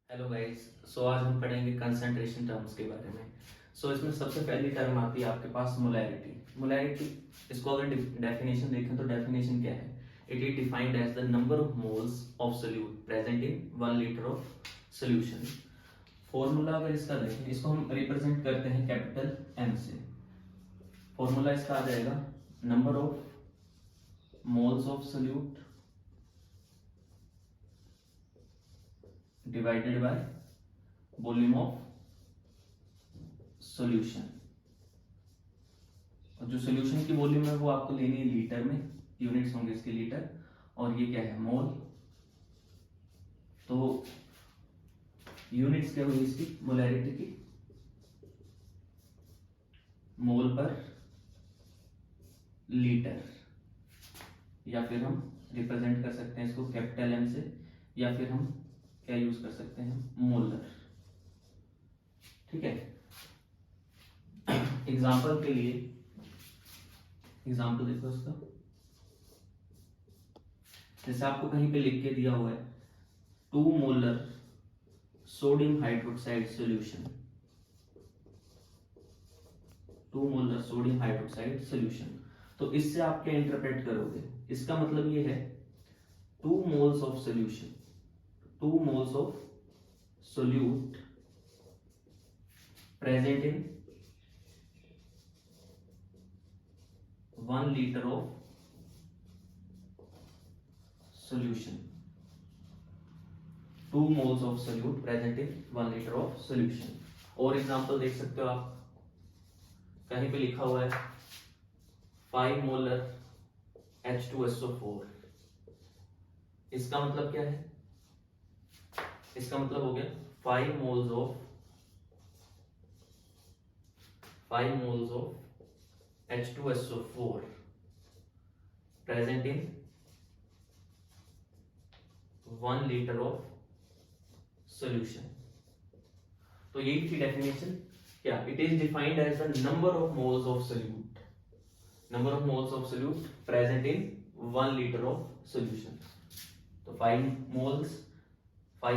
Hello guys. सो आज हम पढ़ेंगे कंसंट्रेशन टर्म्स के बारे में। इसमें सबसे पहली टर्म आती है आपके पास मोलैरिटी। मोलैरिटी, इसको अगर डेफिनेशन देखें तो डेफिनेशन क्या है? It is defined as the number of moles of solute present in 1 litre of solution. Formula अगर इसका देखें, इसको हम रिप्रेजेंट करते हैं कैपिटल एम से। फॉर्मूला इसका आ जाएगा number of moles of solute divided by volume of solution. और जो सॉल्यूशन की वॉल्यूम है वो आपको लेनी है लीटर में, यूनिट्स होंगे इसके लीटर, और ये क्या है? मोल। तो यूनिट्स क्या हुई इसकी? मोलैरिटी की, मोल पर लीटर, या फिर हम रिप्रेजेंट कर सकते हैं इसको कैपिटल एम से, या फिर हम क्या यूज कर सकते हैं? मोलर। ठीक है। एग्जाम्पल के लिए, एग्जाम्पल देखो इसका, जैसे आपको कहीं पे लिख के दिया हुआ है 2 molar sodium hydroxide solution, 2 molar sodium hydroxide solution. तो इससे आप क्या इंटरप्रेट करोगे? इसका मतलब ये है 2 moles of solution, 2 moles of solute present in 1 litre of solution, 2 moles of solute present in 1 liter of solution। और एग्जांपल देख सकते हो आप, कहीं पे लिखा हुआ है 5 मोलर H2SO4। इसका मतलब क्या है? इसका मतलब हो गया 5 moles of H2SO4 present in 1 litre of solution. तो यही थी डेफिनेशन। क्या? It is defined as the number of moles of solute, number of moles of solute present in 1 litre of solution. तो 5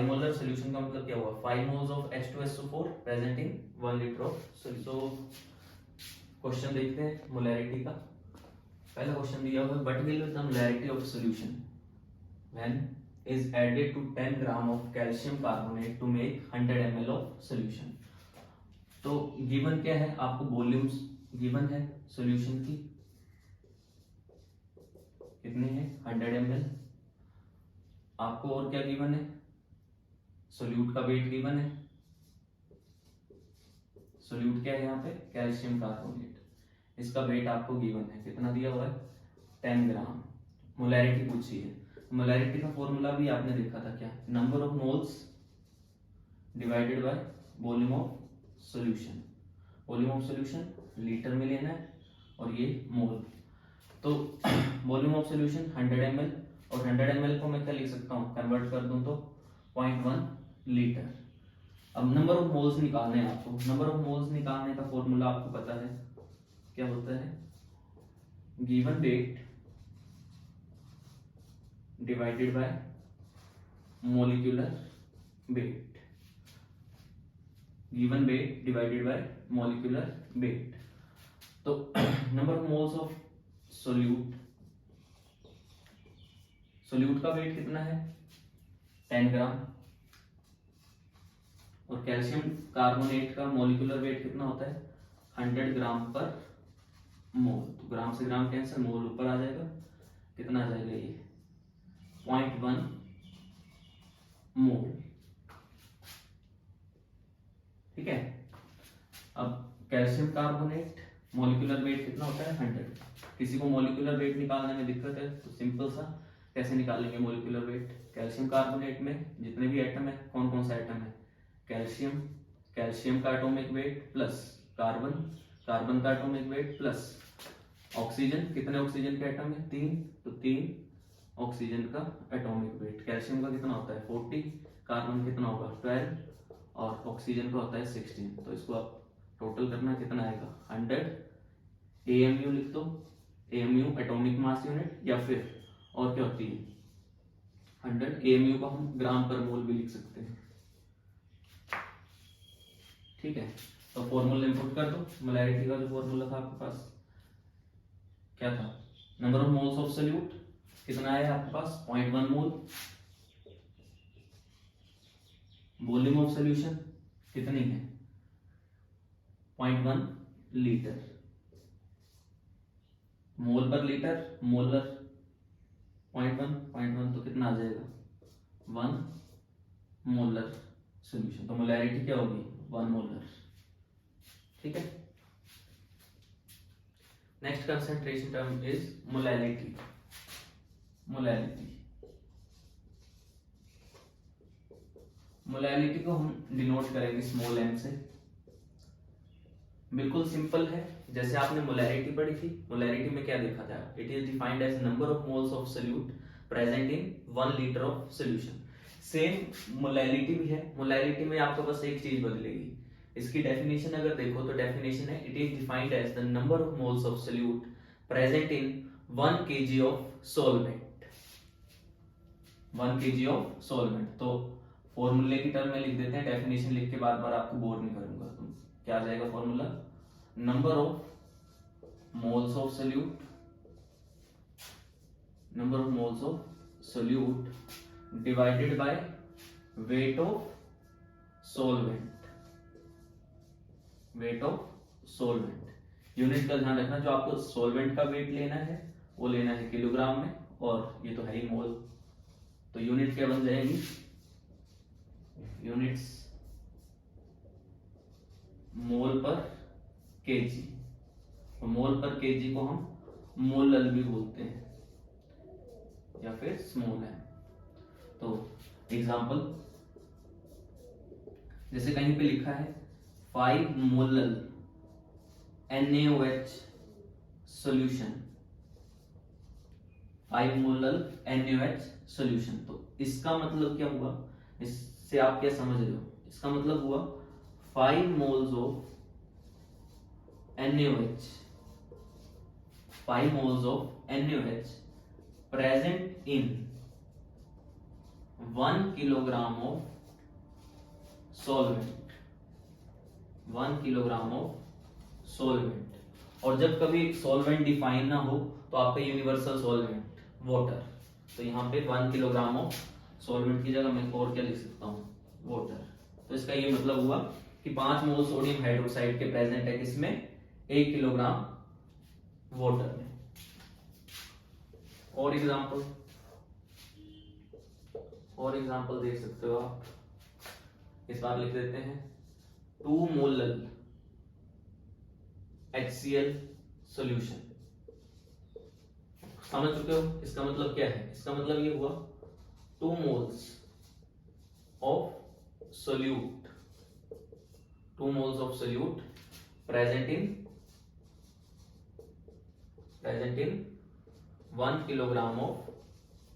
मोलर सॉल्यूशन का मतलब क्या हुआ? 5 moles of H2SO4 present in 1 litre of solution. तो question देखते हैं molarity का। पहला क्वेश्चन दिया हुआ है, what will be the molarity of solution when is added to 10 gram of calcium carbonate to make 100 ml of solution। तो given क्या है? आपको वॉल्यूम्स गिवन है सॉल्यूशन की, कितनी है? 100 ml। आपको और क्या गिवन है? सोल्यूट का वेट गिवन है। सोल्यूट क्या है यहाँ पे? Calcium carbonate. इसका वेट आपको गिवन है, कितना दिया हुआ है? 10 ग्राम। मोलैरिटी पूछी है। मोलैरिटी का फॉर्मूला भी आपने देखा था, क्या? Number of moles divided by volume of solution. Volume of solution litre में लेना है, और ये मोल। तो वॉल्यूम ऑफ सॉल्यूशन 100 ml, और 100 ml को मैं क्या लिख सकता हूँ? कन्वर्ट कर दूं तो 0.1 लीटर। अब नंबर ऑफ मोल्स निकालने हैं आपको। नंबर ऑफ मोल्स निकालने का फॉर्मूला आपको पता है, क्या होता है? Given weight divided by molecular weight, given weight divided by molecular weight. तो number of moles of solute, solute का वेट कितना है? 10 ग्राम। और कैल्शियम कार्बोनेट का मोलिकुलर वेट कितना होता है? 100 ग्राम पर मोल। तो ग्राम से ग्राम कैंसिल, मोल ऊपर आ जाएगा। कितना आ जाएगा ये? 0.1 मोल। ठीक है। अब कैल्शियम कार्बोनेट मोलिकुलर वेट कितना होता है? 100। किसी को मोलिकुलर वेट निकालने में दिक्कत है तो सिंपल सा कैसे निकालेंगे मोलिकुलर वेट? कैल्शियम कार्बोनेट में जितने भी एटम है, कौन कौन सा एटम है? कैल्शियम, कैल्शियम का atomic weight plus carbon, carbon का एटॉमिक वेट प्लस ऑक्सीजन। कितने ऑक्सीजन के एटम है? 3। तो 3 ऑक्सीजन का एटॉमिक वेट। कैल्शियम का कितना होता है? 40। कार्बन कितना होगा? 12। और ऑक्सीजन का होता है 16। तो इसको आप टोटल करना, कितना आएगा? 100 AMU लिख दो। AMU एटॉमिक मास यूनिट, या फिर और क्या होती है? 100 AMU को हम ग्राम पर मोल भी लिख सकते हैं। ठीक है, तो फॉर्मूला इंपुट कर दो। मोलैरिटी का जो फॉर्मूला था आपके पास क्या था, number of moles of solute कितना है आपके पास 0.1 मोल, वॉल्यूम ऑफ सॉल्यूशन कितनी है 0.1 लीटर, मोल पर लीटर, मोलर 0.1 तो कितना आ जाएगा 1 मोलर सॉल्यूशन, तो मोलैरिटी क्या होगी 1 मोलर। ठीक है, next concentration term is molality. Molality, molality को हम डिनोट करेंगे स्मॉल m से। बिल्कुल सिंपल है, जैसे आपने मोलैरिटी पढ़ी थी, मोलैरिटी में क्या देखा था, it is defined as number of moles of solute present in 1 litre of solution. Same molality भी है, मोलैलिटी में आपको बस एक चीज बदलेगी, इसकी डेफिनेशन अगर देखो तो डेफिनेशन है it is defined as the number of moles of solute present in 1 kg of solvent, 1 kg of solvent. तो फॉर्मूले की टर्म में लिख देते हैं, डेफिनेशन लिख के बार बार आपको बोर नहीं करूंगा। तो क्या आ जाएगा formula, number of moles of solute, number of moles of solute divided by weight of solvent, weight of solvent. Unit का ध्यान रखना, जो आपको सॉल्वेंट का वेट लेना है वो लेना है किलोग्राम में, और ये तो है ही मोल, तो यूनिट क्या बन जाएगी, यूनिट्स मोल पर केजी, तो मोल पर केजी को हम मोलल भी बोलते हैं या फिर स्मॉल है। तो एग्जांपल, जैसे कहीं पे लिखा है 5 molal NaOH solution, 5 molal NaOH solution, तो इसका मतलब क्या हुआ, इससे आप क्या समझ रहे हो, इसका मतलब हुआ 5 moles of NaOH, 5 moles of NaOH present in 1 kilogram of solvent, 1 kilogram of solvent। और जब कभी सॉल्वेंट डिफाइन ना हो तो आपका यूनिवर्सल सॉल्वेंट वाटर, तो यहाँ पे 1 किलोग्राम ऑफ सॉल्वेंट की जगह मैं और क्या लिख सकता हूँ वाटर। तो इसका ये मतलब हुआ कि 5 मोल सोडियम हाइड्रोक्साइड के प्रेजेंट है किसमें 1 किलोग्राम वाटर में। और एग्जांपल, और एग्जांपल देख सकते हो आप, इस बार लिख देते हैं 2 मोलल HCl सॉल्यूशन। समझ चुके हो इसका मतलब क्या है, इसका मतलब ये हुआ 2 moles of solute, 2 moles of solute present in 1 kilogram of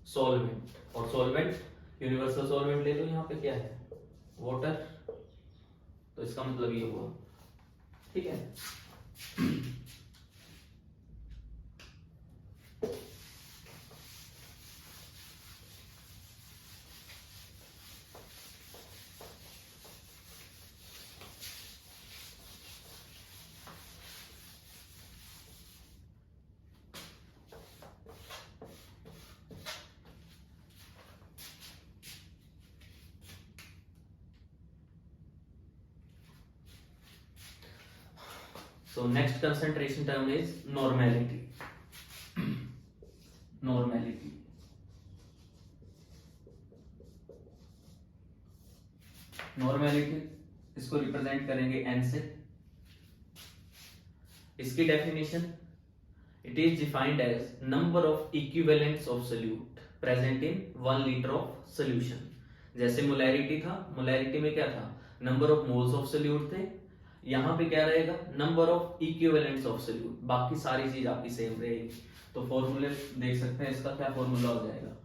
solvent, और सॉल्वेंट यूनिवर्सल सॉल्वेंट ले लो, यहाँ पे क्या है वाटर, तो इसका मतलब ये हुआ। ठीक है, so next concentration term is normality। normality, normality इसको रिप्रेजेंट करेंगे n से। इसकी definition, it is defined as number of equivalents of solute present in 1 litre of solution. जैसे मोलैरिटी था, मोलैरिटी में क्या था number of moles of solute थे, यहाँ पे क्या रहेगा number of equivalents of solute, बाकी सारी चीज आपकी सेम रहेगी। तो फॉर्मूले देख सकते हैं, इसका क्या फॉर्मूला हो जाएगा,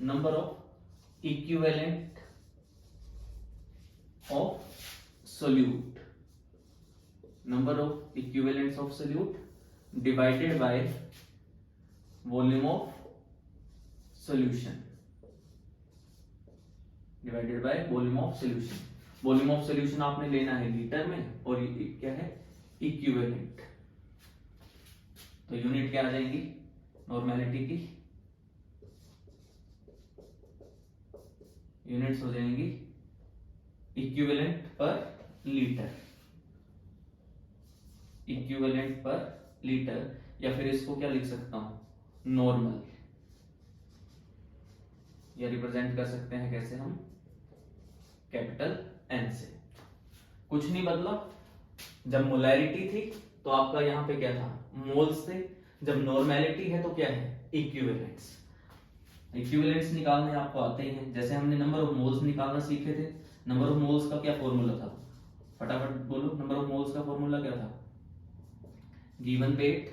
number of equivalent of solute, number of equivalents of solute divided by volume of solution, divided by volume of solution. Volume of solution आपने लेना है लीटर में, और ये क्या है, इक्विवेलेंट। तो यूनिट क्या आ जाएंगी नॉर्मेलिटी की, यूनिट्स हो जाएंगी इक्विवेलेंट पर लीटर, इक्विवेलेंट पर लीटर, या फिर इसको क्या लिख सकता हूं, नॉर्मल, या रिप्रेजेंट कर सकते हैं कैसे हम, कैपिटल एन से। कुछ नहीं बदला, जब मोलैरिटी थी तो आपका यहां पे क्या था, मोल्स थे, जब नॉर्मेलिटी है तो क्या है, इक्विवेलेंट्स। इक्विवेलेंट्स निकालने आपको आते ही हैं, जैसे हमने नंबर ऑफ मोल्स निकालना सीखे थे। नंबर ऑफ मोल्स का क्या फॉर्मूला था, फटाफट बोलो, नंबर ऑफ मोल्स का फॉर्मूला क्या था, given weight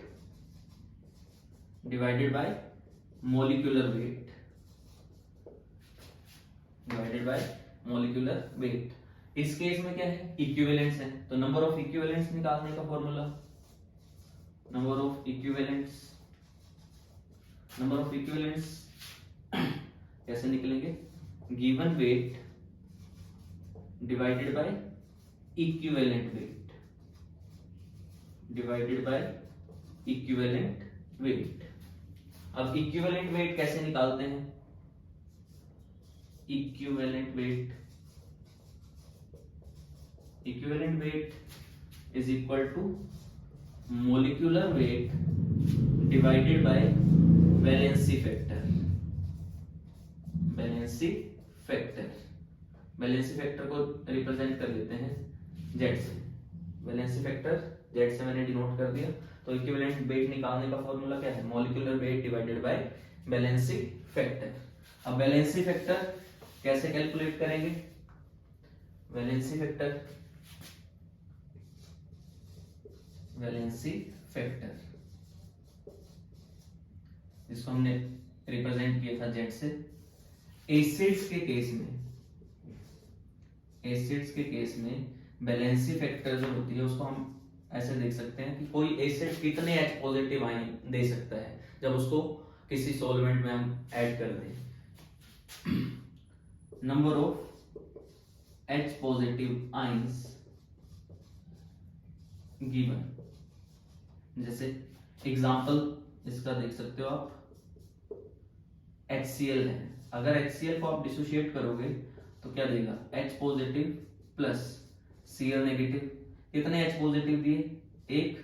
divided by molecular weight, divided by molecular wait. इस केस में क्या है, इक्विवेलेंट्स है, तो नंबर ऑफ इक्विवेलेंट्स निकालने का formula, number of equivalents, number of equivalents कैसे निकलेंगे, given weight divided by equivalent weight, divided by equivalent weight. अब इक्विवेलेंट वेट कैसे निकालते हैं, equivalent weight, equivalent weight is equal to molecular weight divided by valency factor, valency factor, valency factor को represent कर लेते हैं जेड से, valency factor Z से मैंने डिनोट कर दिया। तो इक्विवेलेंट वेट निकालने का फॉर्मूला क्या है, molecular weight divided by valency factor. अब वैलेंसी फैक्टर कैसे कैलकुलेट करेंगे, वैलेंसी फैक्टर, वैलेंसी फैक्टर जिसको हमने रिप्रेजेंट किया था जेड से। एसिड्स के केस में, एसिड्स के केस में वैलेंसी फैक्टर जो होती है उसको हम ऐसे देख सकते हैं कि कोई एसिड कितने H पॉजिटिव आयन दे सकता है जब उसको किसी सॉल्वेंट में हम ऐड कर दें। Number of H positive ions given, जैसे एग्जांपल इसका देख सकते हो आप, HCl है, अगर HCl को आप डिसोशिएट करोगे तो क्या देगा, H positive plus Cl negative, कितने H पॉजिटिव दिए, एक,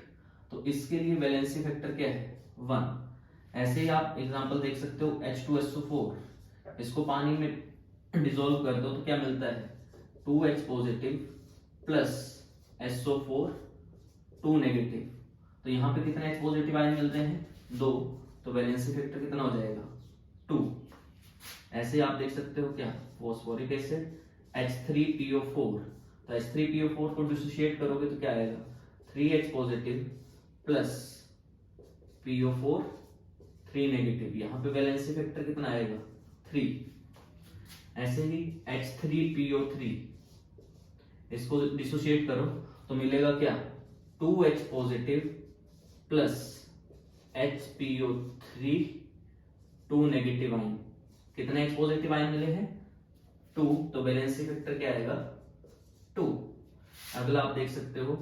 तो इसके लिए वैलेंसी फैक्टर क्या है, 1। ऐसे ही आप एग्जांपल देख सकते हो H2SO4, इसको पानी में डिसॉल्व कर दो तो क्या मिलता है, 2H positive plus SO4 2 negative, तो यहाँ पे कितने H पॉजिटिव आयन मिलते हैं, 2, तो वैलेंसी फैक्टर कितना हो जाएगा, 2। ऐसे आप देख सकते हो क्या, फॉस्फोरिक एसिड H3PO4, तो H3PO4 को डिसोशिएट करोगे तो क्या आएगा, 3H positive plus PO4 3 negative, यहाँ पे वैलेंसी फैक्टर कितना आएगा, 3। ऐसे ही H3PO3, इसको डिसोशिएट करो तो मिलेगा क्या, 2H positive plus HPO3 2 negative ion, कितने H पॉजिटिव आयन मिले हैं, 2, तो वैलेंसी फैक्टर क्या आएगा, 2। अगला आप देख सकते हो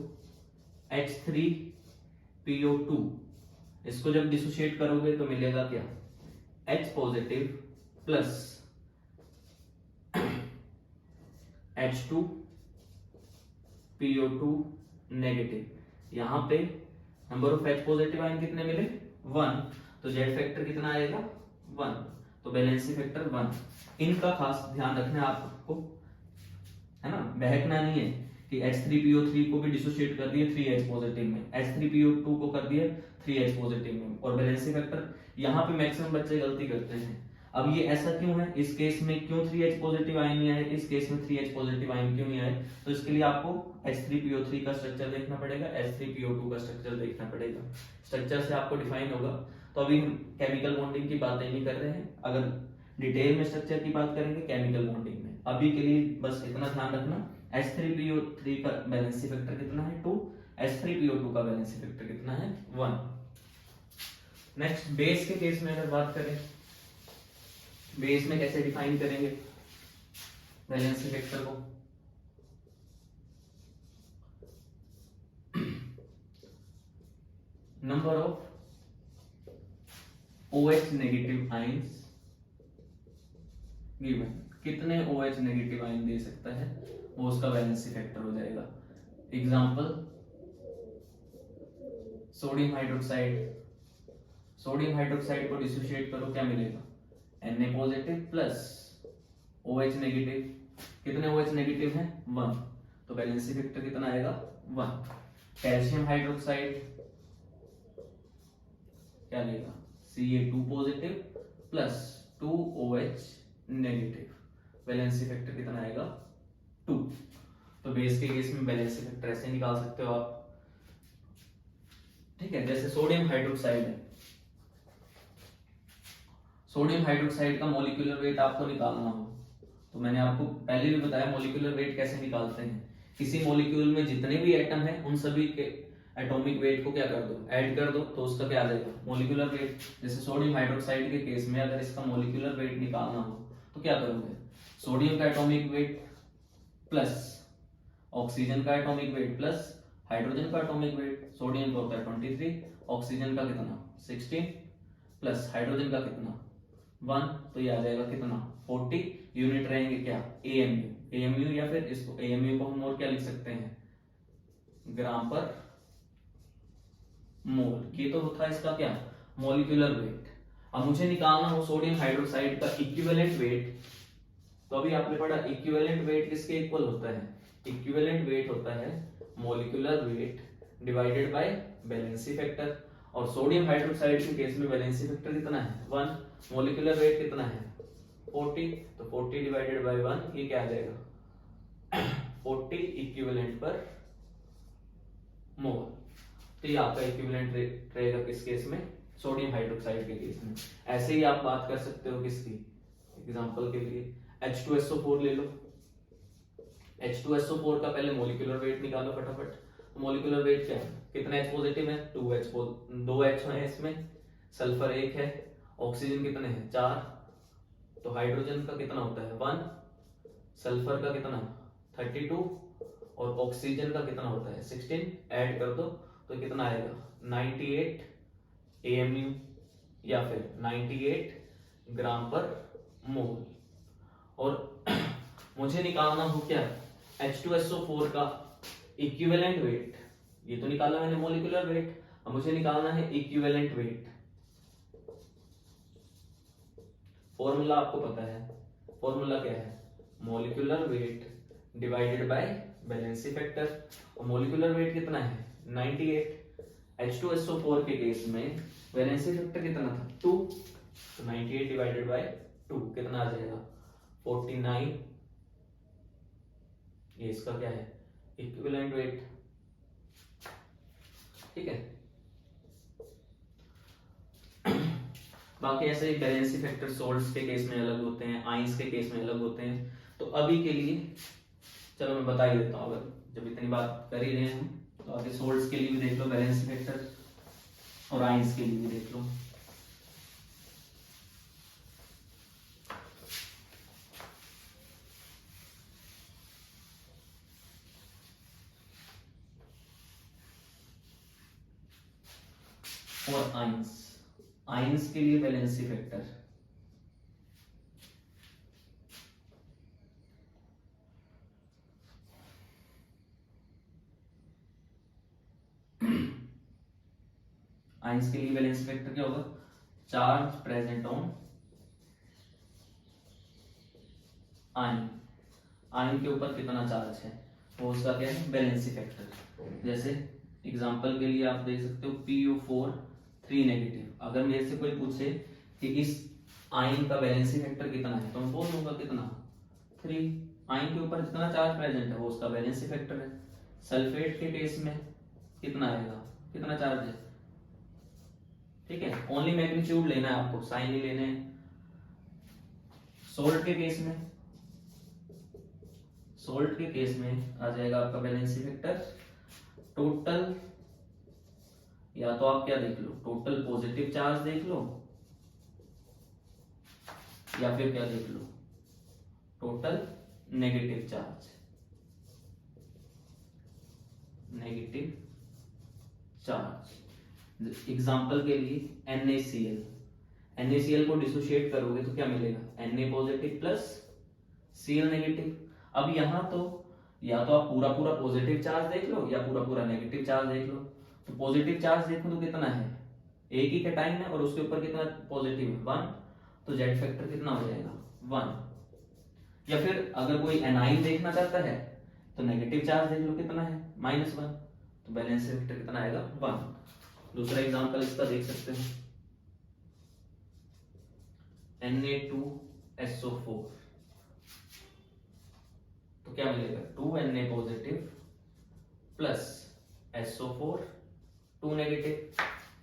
H3PO2, इसको जब डिसोशिएट करोगे तो मिलेगा क्या, H positive plus H2PO2 negative, यहाँ पे number of H positive ion कितने मिले, 1, तो जेड फैक्टर कितना आएगा, 1, तो वैलेंसी फैक्टर 1। इनका खास ध्यान रखना है आपको, है ना, बहकना नहीं है कि H3PO3 को भी डिसोशिएट कर दिए 3H पॉजिटिव में, H3PO2 को कर दिया 3H पॉजिटिव में, और वैलेंसी फैक्टर यहाँ पे मैक्सिमम बच्चे गलती करते हैं। अब ये ऐसा क्यों है, इस केस में क्यों 3H पॉजिटिव आयन नहीं आए, इस केस में 3H पॉजिटिव आयन क्यों नहीं आए, तो इसके लिए आपको H3PO3 का स्ट्रक्चर देखना पड़ेगा, H3PO2 का स्ट्रक्चर देखना पड़ेगा, स्ट्रक्चर से आपको डिफाइन होगा। तो अभी हम केमिकल बॉन्डिंग की बातें नहीं कर रहे हैं, अगर डिटेल में स्ट्रक्चर की बात करेंगे केमिकल बॉन्डिंग में। अभी के लिए बस इतना ध्यान रखना, H3PO3 का वैलेंसी फैक्टर कितना है, 2, H3PO2 का वैलेंसी फैक्टर कितना है, 1। नेक्स्ट बेस के केस में अगर बात करें, बेस में कैसे डिफाइन करेंगे वैलेंसी फैक्टर को, number of OH negative ions given, कितने OH नेगेटिव आयन दे सकता है वो उसका वैलेंसी फैक्टर हो जाएगा। Example sodium hydroxide, sodium hydroxide को डिसोशिएट करो, क्या मिलेगा? Na positive plus OH negative, कितने OH नेगेटिव हैं? 1, तो वैलेंसी फैक्टर कितना आएगा? 1। कैल्शियम हाइड्रोक्साइड क्या लेगा? Ca2 positive plus 2OH negative, valency factor कितना आएगा? 2। तो बेस के केस में वैलेंसी फैक्टर ऐसे निकाल सकते हो आप, ठीक है। जैसे सोडियम हाइड्रोक्साइड है, सोडियम हाइड्रोक्साइड का मॉलिक्यूलर वेट आपको निकालना हो तो मैंने आपको पहले भी बताया मॉलिक्यूलर वेट कैसे निकालते हैं। किसी मॉलिक्यूल में जितने भी एटम है उन सभी के एटॉमिक वेट को क्या कर दो? ऐड कर दो, तो उसका क्या आ जाएगा? Molecular weight. जैसे सोडियम हाइड्रोक्साइड के केस में अगर इसका मॉलिक्यूलर वेट निकालना हो तो क्या करोगे? सोडियम का एटॉमिक वेट प्लस ऑक्सीजन का एटॉमिक वेट प्लस हाइड्रोजन का एटॉमिक वेट। सोडियम का होता है 23, ऑक्सीजन का कितना? 16 प्लस हाइड्रोजन का कितना? 1, तो ये आ जाएगा कितना? 40। यूनिट रहेंगे क्या? AMU, AMU या फिर इसको AMU को हम और क्या लिख सकते हैं? ग्राम पर मोल। ये तो होता है इसका क्या? Molecular weight. अब मुझे निकालना हो सोडियम हाइड्रोक्साइड का इक्विवेलेंट वेट, तो अभी आपने पढ़ा इक्विवेलेंट वेट किसके इक्वल होता है? इक्विवेलेंट वेट होता है molecular weight divided by valency factor. और सोडियम हाइड्रोक्साइड के केस में वैलेंसी फैक्टर कितना है? 1। मॉलिक्यूलर वेट कितना है? 40, तो 40 डिवाइडेड बाय 1, ये क्या आ जाएगा? 40 इक्विवेलेंट पर मोल। तो ये आपका इक्विवेलेंट रहेगा किस केस में? सोडियम हाइड्रोक्साइड के केस में। ऐसे ही आप बात कर सकते हो किसकी? एग्जांपल के लिए H2SO4 ले लो। H2SO4 का पहले मॉलिक्यूलर वेट निकालो फटाफट। मॉलिक्यूलर वेट क्या है? कितने H पॉजिटिव है? 2 H है इसमें, सल्फर 1 है, ऑक्सीजन कितने हैं? 4, तो हाइड्रोजन का कितना होता है? 1, सल्फर का कितना? 32 और ऑक्सीजन का कितना होता है? 16। ऐड कर दो तो कितना आएगा? 98 AMU या फिर 98 ग्राम पर मोल। और मुझे निकालना हो क्या? H2SO4 का इक्विवेलेंट वेट। ये तो निकाला मैंने मॉलिक्यूलर वेट, अब मुझे निकालना है इक्विवेलेंट वेट। फॉर्मूला आपको पता है, फॉर्मूला क्या है? Molecular weight divided by valency factor. और मॉलिक्यूलर वेट कितना है? 98। H2SO4 के केस में वैलेंसी फैक्टर कितना था? 2, तो 98 डिवाइडेड बाय 2 कितना आ जाएगा? 49। ये इसका क्या है? इक्विवेलेंट वेट, ठीक है। बाकी ऐसे ही वैलेंसी फैक्टर सोल्ट्स के केस में अलग होते हैं, आइंस के केस में अलग होते हैं। तो अभी के लिए चलो मैं बता ही देता हूँ, अगर जब इतनी बात कर ही रहे हैं हम तो आगे सोल्ट्स के लिए भी देख लो वैलेंसी फैक्टर, और आइंस के लिए भी देख लो। और आइंस, आइंस के लिए वैलेंसी फैक्टर आइंस के लिए वैलेंसी फैक्टर क्या होगा? Charge present on ion, ion के ऊपर कितना चार्ज है वो उसका क्या है? Valency factor. जैसे एग्जांपल के लिए आप देख सकते हो PO4 3 नेगेटिव। अगर मेरे से कोई पूछे कि इस आयन का वैलेंसी फैक्टर कितना है तो मैं बोल दूंगा कितना? 3। आयन के ऊपर जितना चार्ज प्रेजेंट है वो उसका वैलेंसी फैक्टर है। सल्फेट के केस में कितना आएगा? कितना चार्ज है? ठीक है, ओनली मैग्नीट्यूड लेना है आपको, साइन ही लेने हैं। सोल्ट के केस में, सोल्ट के केस में आ जाएगा आपका वैलेंसी फैक्टर टोटल, या तो आप क्या देख लो, टोटल पॉजिटिव चार्ज देख लो, या फिर क्या देख लो, total negative charge, negative charge. Example के लिए NaCl, NaCl को डिसोशिएट करोगे तो क्या मिलेगा, Na positive plus Cl negative. अब यहाँ तो या तो आप पूरा पूरा पॉजिटिव चार्ज देख लो या पूरा पूरा नेगेटिव चार्ज देख लो। तो पॉजिटिव चार्ज देखो तो कितना है, एक ही कैटाइन है और उसके ऊपर कितना पॉजिटिव है 1, तो जेड फैक्टर कितना हो जाएगा 1। या फिर अगर कोई एनाइन देखना चाहता है तो नेगेटिव चार्ज देख लो कितना है -1, तो बैलेंस फैक्टर कितना आएगा 1। दूसरा एग्जांपल इसका देख सकते हैं Na2SO4, तो क्या मिलेगा 2Na positive plus SO4 2 negative.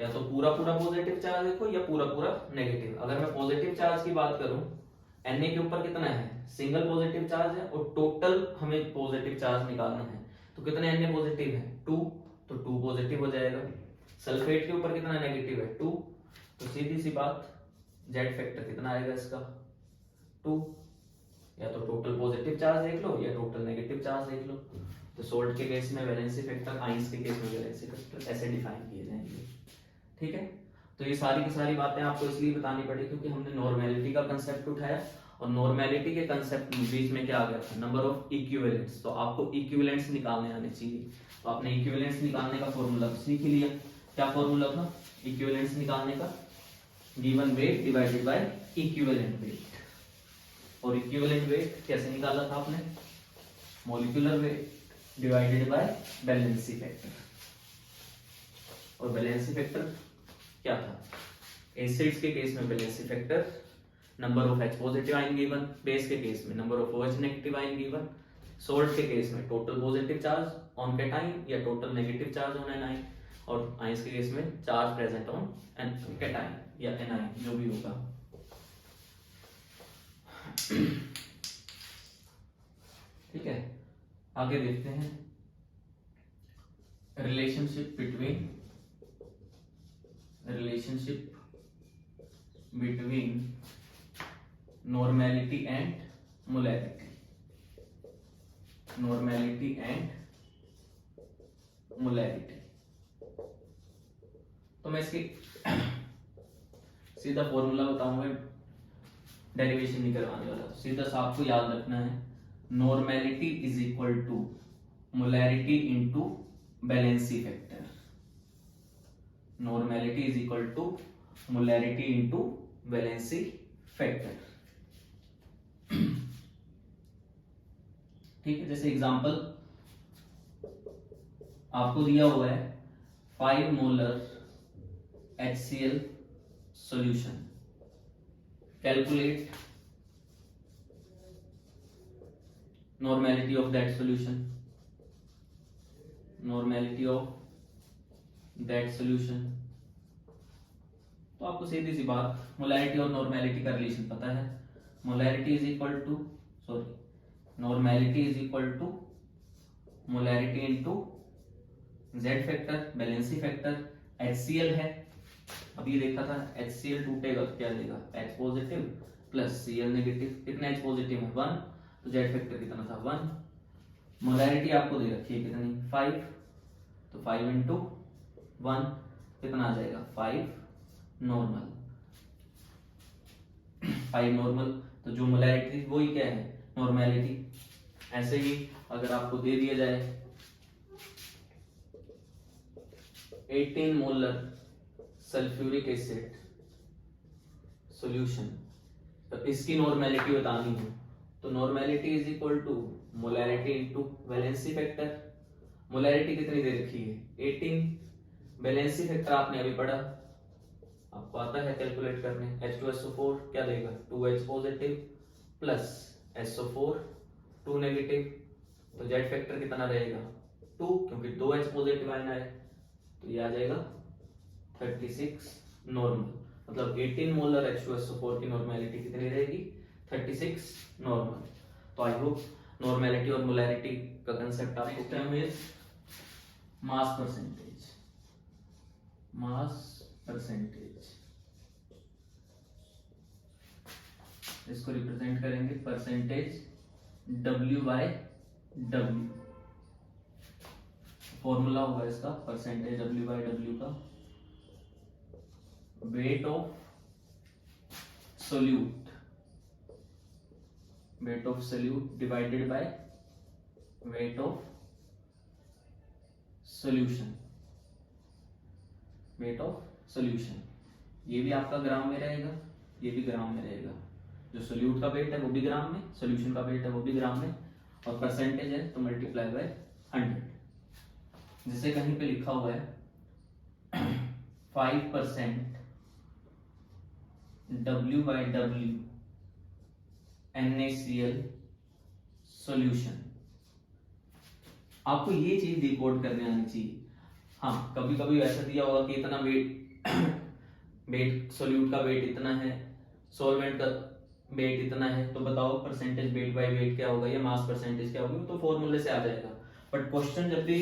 या तो पूरा पूरा पॉजिटिव चार्ज देखो या पूरा पूरा नेगेटिव। अगर मैं पॉजिटिव चार्ज की बात करूं, Na के ऊपर कितना है, सिंगल पॉजिटिव चार्ज है और टोटल हमें पॉजिटिव चार्ज निकालना है, तो कितने Na पॉजिटिव है 2, तो 2 पॉजिटिव हो जाएगा। सल्फेट के ऊपर कितना नेगेटिव है 2, तो सीधी सी बात जेड फैक्टर कितना आएगा इसका 2। या तो टोटल पॉजिटिव चार्ज देख लो या टोटल नेगेटिव चार्ज देख लो। तो सोल्ट के केस में वैलेंसी फैक्टर, आइंस के केस में वैलेंसी फैक्टर ऐसे डिफाइन किए जाएंगे। ठीक है, तो ये सारी की सारी बातें आपको इसलिए बतानी पड़ी क्योंकि हमने नॉर्मेलिटी का कंसेप्ट उठाया और नॉर्मेलिटी के कंसेप्ट बीच में क्या आ गया था, नंबर ऑफ इक्विवेलेंट्स। तो आपको इक्विवेलेंट्स निकालने आने चाहिए। तो आपने इक्विवेलेंट्स निकालने का फॉर्मूला सीख लिया। क्या फॉर्मूला था इक्विवेलेंट्स निकालने का, given weight divided by equivalent weight. और इक्विवेलेंट वेट कैसे निकाला था आपने, molecular weight divided by valency factor. और बैलेंसी फैक्टर क्या था, एसिड्स के केस में valency factor number of H positive ion given, base के केस में number of OH negative ion given, salt के केस में total positive charge on cation या total negative charge on anion, और आयंस के case में charge present on cation या A9 जो भी होगा। ठीक है, आगे देखते हैं relationship between normality and molarity. तो मैं इसकी सीधा फॉर्मूला बताऊंगा, डेरिवेशन नहीं करवाने वाला। तो सीधा सा आपको याद रखना है, normality is equal to molarity into valency factor. Normality is equal to molarity into valency factor. ठीक है, जैसे एग्जांपल आपको दिया हुआ है 5 molar HCl solution, calculate normality of that solution. तो आपको सीधी सी बात, मोलैरिटी और नॉर्मेलिटी का रिलेशन पता है। Normality is equal to molarity into Z factor, valency factor. HCl है, अब ये देखा था HCl टूटेगा तो क्या देगा, H positive plus Cl negative. कितने H पॉजिटिव है 1, तो जेड फैक्टर कितना था 1। मोलैरिटी आपको दे रखी है कितनी 5, तो 5 इंटू 1 कितना आ जाएगा 5 नॉर्मल। 5 नॉर्मल, तो जो मोलैरिटी वही क्या है नॉर्मेलिटी। ऐसे ही अगर आपको दे दिया जाए 18 मोलर सल्फ्यूरिक एसिड सॉल्यूशन, तो इसकी नॉर्मेलिटी बतानी हो तो normality is equal to molarity into valency factor. Molarity कितनी दे रखी है 18, बैलेंसी फैक्टर आपने अभी पढ़ा, आपको आता है कैलकुलेट करने। H2SO4 क्या देगा 2H positive plus SO4 2 negative, तो जेड फैक्टर कितना रहेगा 2, क्योंकि 2H पॉजिटिव आयन है, तो ये आ जाएगा 36 नॉर्मल। मतलब 18 मोलर H2SO4 की नॉर्मेलिटी कितनी रहेगी 36 नॉर्मल। तो आई होप नॉर्मेलिटी और मोलैरिटी का कंसेप्ट आपको टर्म इज मास परसेंटेज। इसको रिप्रेजेंट करेंगे परसेंटेज W/W। फॉर्मूला होगा इसका परसेंटेज W/W का weight of solute, weight of solute divided by weight of solution, weight of solution। ये भी आपका ग्राम में रहेगा, ये भी ग्राम में रहेगा। जो सोल्यूट का वेट है वो भी ग्राम में, सॉल्यूशन का वेट है वो भी ग्राम में, और परसेंटेज है तो मल्टीप्लाई बाय 100। जैसे कहीं पे लिखा हुआ है 5% W/W NaCl सॉल्यूशन। आपको ये चीज डिकोड करने आनी चाहिए। हाँ, कभी कभी ऐसा दिया होगा कि इतना वेट वेट सोल्यूट का वेट इतना है, सॉल्वेंट का वेट इतना है, तो बताओ परसेंटेज वेट बाय वेट क्या होगा या मास परसेंटेज क्या होगी, तो फॉर्मूले से आ जाएगा। बट क्वेश्चन जब भी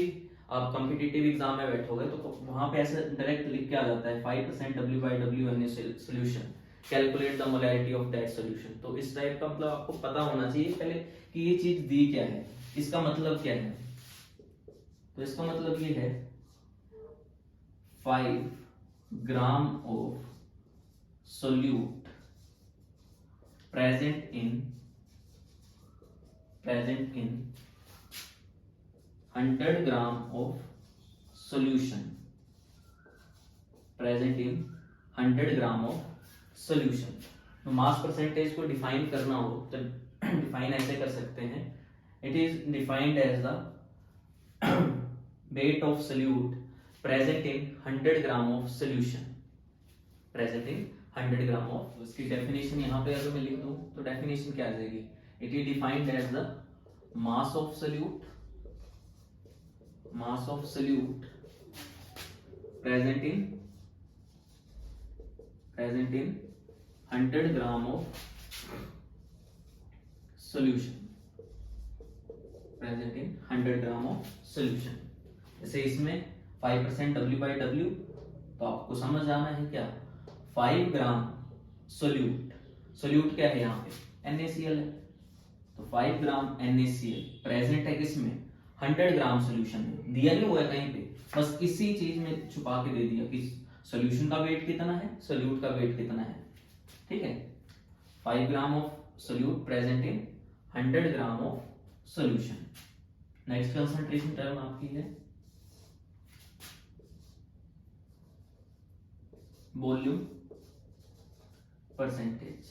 आप कॉम्पिटिटिव एग्जाम में बैठोगे तो वहां पे ऐसे डायरेक्ट लिख के आ जाता है 5% W/W NaCl solution, calculate the molarity of that solution. तो इस टाइप का मतलब आपको पता होना चाहिए पहले कि ये चीज दी क्या है, इसका मतलब क्या है। तो इसका मतलब ये है 5 gram of solute present in 100 gram of solution, present in 100 gram of solution। तो मास परसेंटेज को डिफाइन करना हो तो डिफाइन ऐसे कर सकते हैं, it is defined as the weight of solute present in 100 gram of solution, present in 100 gram of. इसकी डेफिनेशन यहाँ पे अगर मैं लिख दूं तो डेफिनेशन क्या आ जाएगी, it is defined as the mass of solute, mass of solute present in 100 gram of solution, present in 100 gram of solution. जैसे इसमें 5% W/W, तो आपको समझ आना है क्या 5 ग्राम सोल्यूट, सोल्यूट क्या है यहाँ पे NaCl है, तो 5 ग्राम NaCl प्रेजेंट है किसमें 100 ग्राम सोल्यूशन में। दिया नहीं हुआ है कहीं पे, बस इसी चीज में छुपा के दे दिया कि सोल्यूशन का वेट कितना है, सोल्यूट का वेट कितना है। ठीक है, 5 gram of solute present in 100 gram of solution. Next concentration term आपकी है वॉल्यूम परसेंटेज,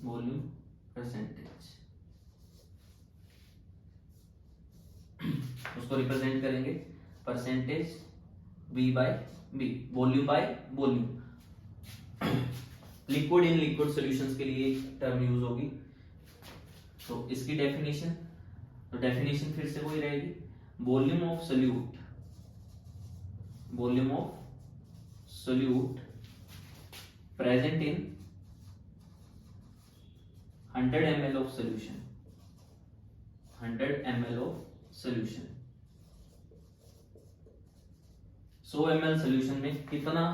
वॉल्यूम परसेंटेज। उसको रिप्रेजेंट करेंगे percentage V/V, volume by volume. Liquid in liquid solutions के लिए टर्म यूज होगी। तो इसकी डेफिनेशन, तो डेफिनेशन फिर से वही रहेगी, volume of solute, volume of solute present in 100 ml of solution, 100 ml of solution। 100 ml solution में कितना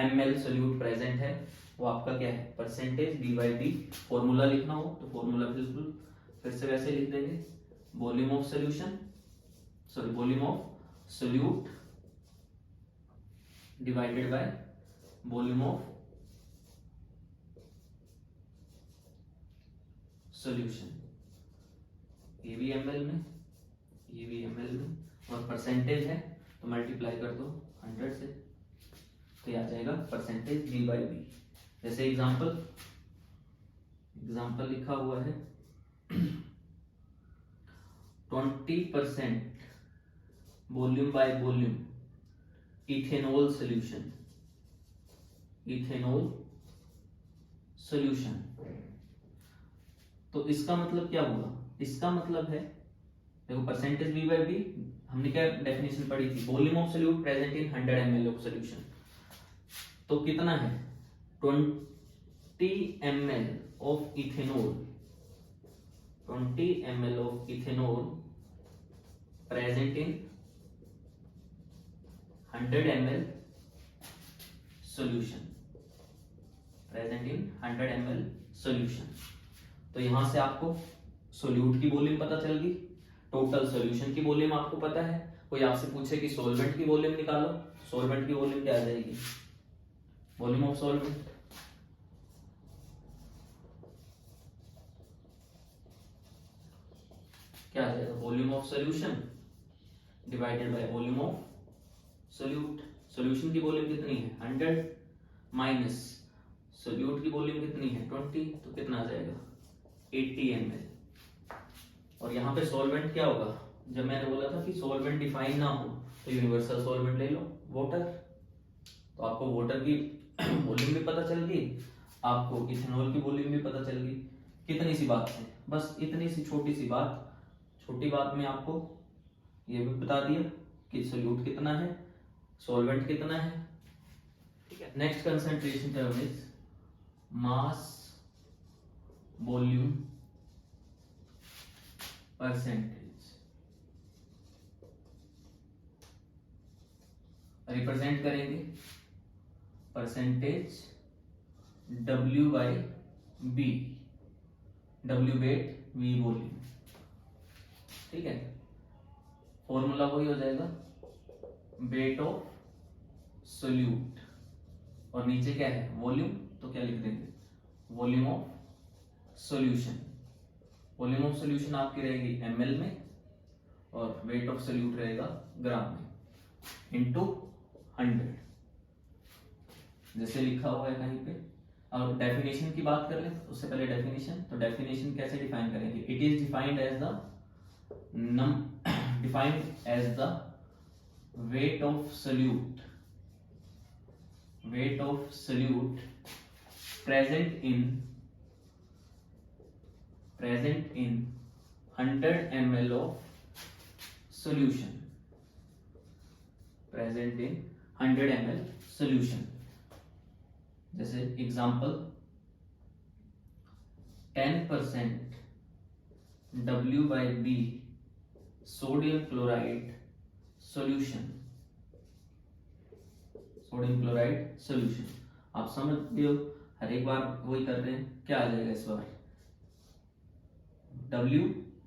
ml सोल्यूट प्रेजेंट है वो आपका क्या है परसेंटेज V/D। फॉर्मूला लिखना हो तो फॉर्मूला बिल्कुल फिर से वैसे लिख देंगे, volume of solution, sorry volume of solute divided by volume of solution. ये भी ml में, ये भी ml में, और परसेंटेज है तो मल्टीप्लाई कर दो 100 से, तो ये आ जाएगा परसेंटेज V/V। जैसे एग्जांपल लिखा हुआ है 20% volume by volume ethanol solution, ethanol solution. तो इसका मतलब क्या हुआ, इसका मतलब है देखो परसेंटेज V/V, हमने क्या डेफिनेशन पढ़ी थी, volume of solute present in 100 ml of solution. तो कितना है 20 ml of ethanol, 20 ml of ethanol present in 100 ml solution, present in 100 ml solution. तो यहां से आपको सोल्यूट की वॉल्यूम पता चल गई, टोटल सॉल्यूशन की वॉल्यूम आपको पता है। कोई आपसे पूछे कि सॉल्वेंट की वॉल्यूम निकालो, सॉल्वेंट की वॉल्यूम क्या आ जाएगी, वॉल्यूम ऑफ सॉल्वेंट, क्या आ जाएगा, volume of solution divided by volume of solute. Solution की वॉल्यूम कितनी है 100 माइनस सोल्यूट की वॉल्यूम कितनी है 20, तो कितना आ जाएगा 80 ml। और यहाँ पे सॉल्वेंट क्या होगा, जब मैंने बोला था कि सॉल्वेंट डिफाइन ना हो तो यूनिवर्सल सॉल्वेंट ले लो वाटर, तो आपको वाटर की वॉल्यूम भी पता चल गई, आपको इथेनॉल की वॉल्यूम भी पता चल गई। कितनी सी बात है, बस इतनी सी छोटी सी बात, छोटी बात में आपको ये भी बता दिया कि सोल्यूट कितना है, सॉल्वेंट कितना है, ठीक है। Next concentration term is mass volume percentage, represent करेंगे percentage W by B, W weight V volume, ठीक है। फॉर्मूला वही हो जाएगा वेट ऑफ सोल्यूट, और नीचे क्या है वॉल्यूम, तो क्या लिख देंगे volume of solution. Volume of solution आपकी रहेगी ml में और वेट ऑफ सोल्यूट रहेगा ग्राम में इनटू 100, जैसे लिखा हुआ है कहीं पे। और डेफिनेशन की बात कर लें उससे पहले डेफिनेशन, तो डेफिनेशन कैसे डिफाइन करेंगे, it is defined as the defined as the weight of solute present in 100 ml of solution, present in 100 ml solution। जैसे example 10% W by B sodium chloride solution, sodium chloride solution. आप समझते हो, हर एक बार वही कर रहे हैं, क्या आ जाएगा इस बार W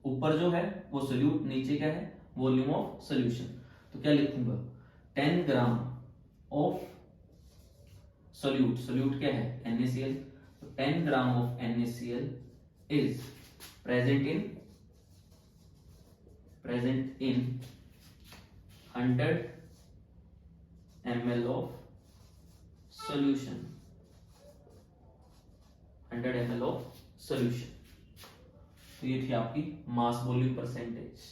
ऊपर जो है वो सोल्यूट, नीचे क्या है वॉल्यूम ऑफ सॉल्यूशन। तो क्या लिखूंगा 10 ग्राम ऑफ सोल्यूट, सोल्यूट क्या है NaCl, तो 10 gram of NaCl is present in 100 ml of solution, 100 ml of solution। तो ये थी आपकी मास वॉल्यूम परसेंटेज।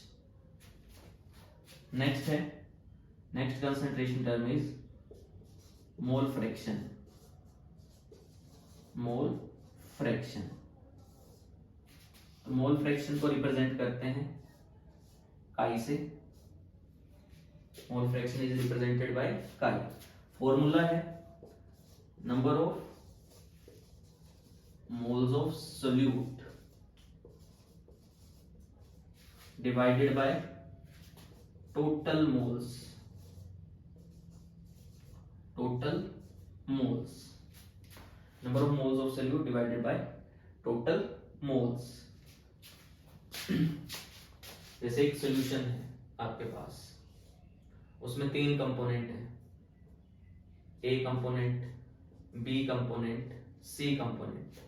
नेक्स्ट है, next concentration term is mole fraction, mole fraction. तो मोल फ्रैक्शन को रिप्रेजेंट करते हैं काई से, mole fraction is represented by काई। फॉर्मूला है number of moles of solute divided by total moles, total moles, number of moles of solute divided by total moles. जैसे एक सॉल्यूशन है आपके पास, उसमें 3 कंपोनेंट हैं, A component, B component, C component,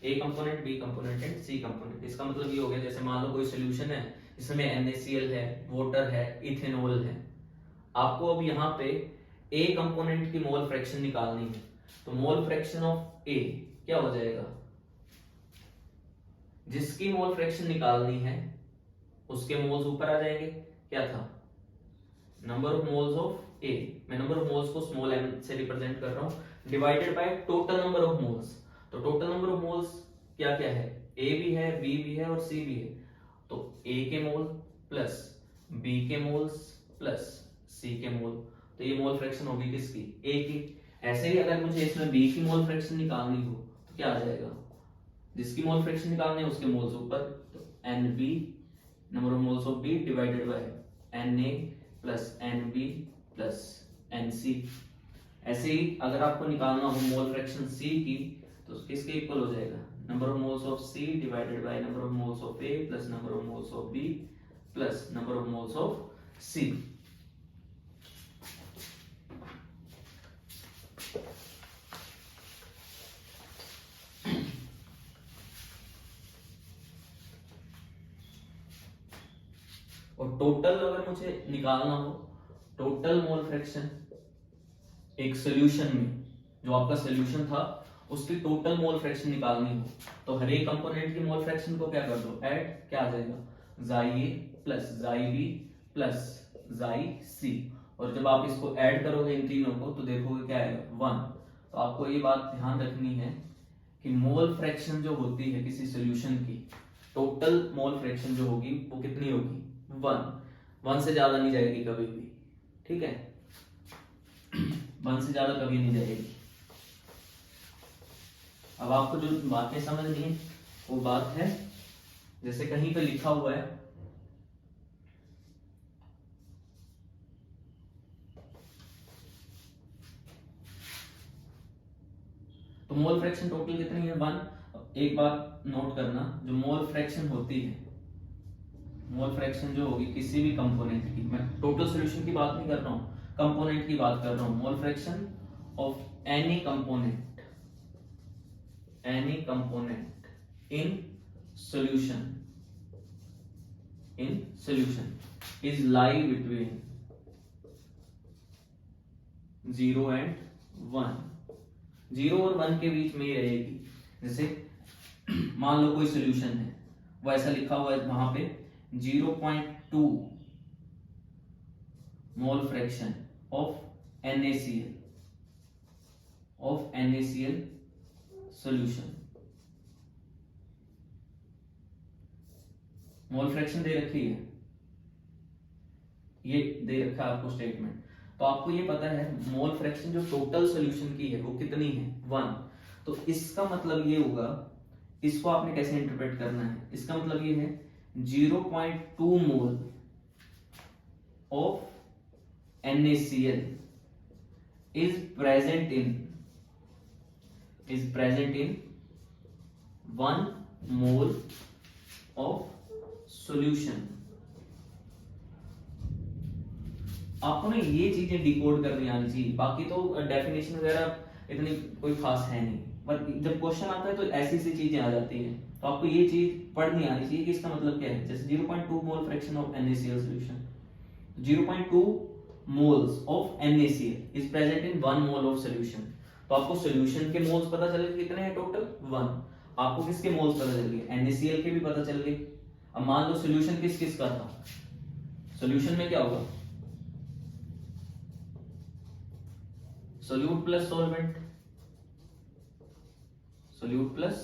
A component, B component and C component. इसका मतलब ये हो गया, जैसे मान लो कोई सॉल्यूशन है, इसमें NaCl है, वाटर है, इथेनॉल है। आपको अब यहाँ पे ए कंपोनेंट की मोल फ्रैक्शन निकालनी है, तो मोल फ्रैक्शन ऑफ ए क्या हो जाएगा, जिसकी मोल फ्रैक्शन निकालनी है उसके मोल्स ऊपर आ जाएंगे, क्या था नंबर ऑफ मोल्स ऑफ ए, मैं नंबर ऑफ मोल्स को स्मॉल m से रिप्रेजेंट कर रहा हूं, divided by total number of moles. तो टोटल नंबर ऑफ मोल्स क्या क्या है, ए भी है, बी भी है और सी भी है। तो ए के मोल प्लस बी के मोल्स प्लस सी के मोल, तो ये मोल फ्रैक्शन होगी किसकी, ए की। ऐसे ही अगर मुझे इसमें बी की मोल फ्रैक्शन निकालनी हो तो क्या आ जाएगा, जिसकी मोल फ्रैक्शन निकालनी है उसके मोल्स ऊपर, तो NB number of moles of B divided by Na plus NB plus NC। ऐसे ही अगर आपको निकालना हो मोल फ्रैक्शन C की, तो किसके इक्वल हो जाएगा, number of moles of C divided by number of moles of A plus number of moles of B plus number of moles of C। और टोटल अगर मुझे निकालना हो, टोटल मोल फ्रैक्शन एक सोल्यूशन में, जो आपका सोल्यूशन था उसकी टोटल मोल फ्रैक्शन निकालनी हो, तो हर एक कंपोनेंट की मोल फ्रैक्शन को क्या कर दो, ऐड, क्या आ जाएगा, xi a plus xi b plus xi c, और जब आप इसको ऐड करोगे इन तीनों को तो देखोगे क्या आएगा 1। तो आपको ये बात ध्यान रखनी है कि मोल फ्रैक्शन जो होती है किसी सॉल्यूशन की, टोटल मोल फ्रैक्शन जो होगी वो कितनी होगी, 1 से ज्यादा नहीं जाएगी कभी भी, ठीक है 1 से ज्यादा कभी नहीं जाएगी। अब आपको जो बातें समझनी है वो बात है, जैसे कहीं पे लिखा हुआ है तो मोल फ्रैक्शन टोटल कितनी है 1। एक बात नोट करना, जो मोल फ्रैक्शन होती है, मोल फ्रैक्शन जो होगी किसी भी कंपोनेंट की, मैं टोटल सॉल्यूशन की बात नहीं कर रहा हूं, कंपोनेंट की बात कर रहा हूं, मोल fraction of any component in solution is lie between 0 and 1, 0 और 1 के बीच में ही रहेगी। जैसे मान लो कोई सॉल्यूशन है, वो ऐसा लिखा हुआ है वहां पे 0.2 mole fraction of NaCl solution, mole fraction दे रखी है, ये दे रखा है आपको स्टेटमेंट, तो आपको ये पता है मोल फ्रैक्शन जो टोटल सॉल्यूशन की है वो कितनी है 1। तो इसका मतलब ये होगा, इसको आपने कैसे इंटरप्रेट करना है, इसका मतलब ये है 0.2 mole of NaCl is present in 1 mole of solution। आपको ना ये चीजें डिकोड करनी आनी चाहिए, बाकी तो डेफिनेशन वगैरह इतनी कोई खास है नहीं, बट जब क्वेश्चन आता है तो ऐसी सी चीजें आ जाती हैं, तो आपको ये चीज पढ़नी आनी चाहिए कि इसका मतलब क्या है। जैसे 0.2 mole fraction of NaCl solution, 0.2 moles of NaCl is present in 1 mole of solution, तो आपको सॉल्यूशन के मोल्स पता चल गए कितने हैं टोटल 1, आपको किसके मोल्स पता चल गए, NaCl के भी पता चल गए। अब मान लो सॉल्यूशन किस किस का था, सॉल्यूशन में क्या होगा, solute plus solvent, solute plus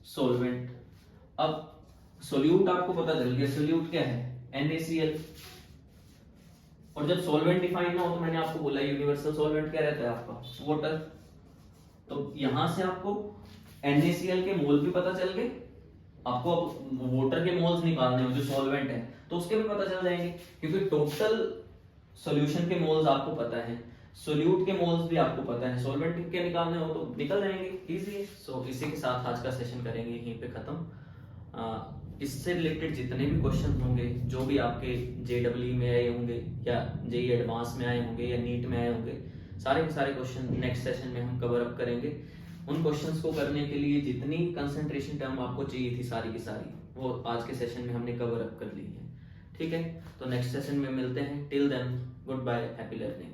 solvent. अब सोल्यूट आपको पता चल गया, सोल्यूट क्या है NaCl, और जब सॉल्वेंट डिफाइन ना हो तो मैंने आपको बोला यूनिवर्सल सॉल्वेंट क्या रहता है आपका, वाटर। तो यहां से आपको NaCl के मोल भी पता चल गए, आपको अब वाटर के मोल्स निकालने हो जो सॉल्वेंट है तो उसके भी पता चल जाएंगे, क्योंकि टोटल सॉल्यूशन के मोल्स आपको पता है, सोल्यूट के मोल्स भी आपको पता है, सॉल्वेंट के निकालने हो तो निकल जाएंगे, इजी है। सो इसी के साथ आज का सेशन करेंगे यहीं पे खत्म। इससे रिलेटेड जितने भी क्वेश्चन होंगे, जो भी आपके JEE में आए होंगे या JEE एडवांस में आए होंगे या नीट में आए होंगे, सारे के सारे क्वेश्चन नेक्स्ट सेशन में हम कवर अप करेंगे। उन क्वेश्चंस को करने के लिए जितनी कंसंट्रेशन टाइम आपको चाहिए थी सारी की सारी, वो आज के सेशन में हमने कवर अप कर ली है, ठीक है। तो नेक्स्ट सेशन में मिलते हैं, till then good bye, happy learning.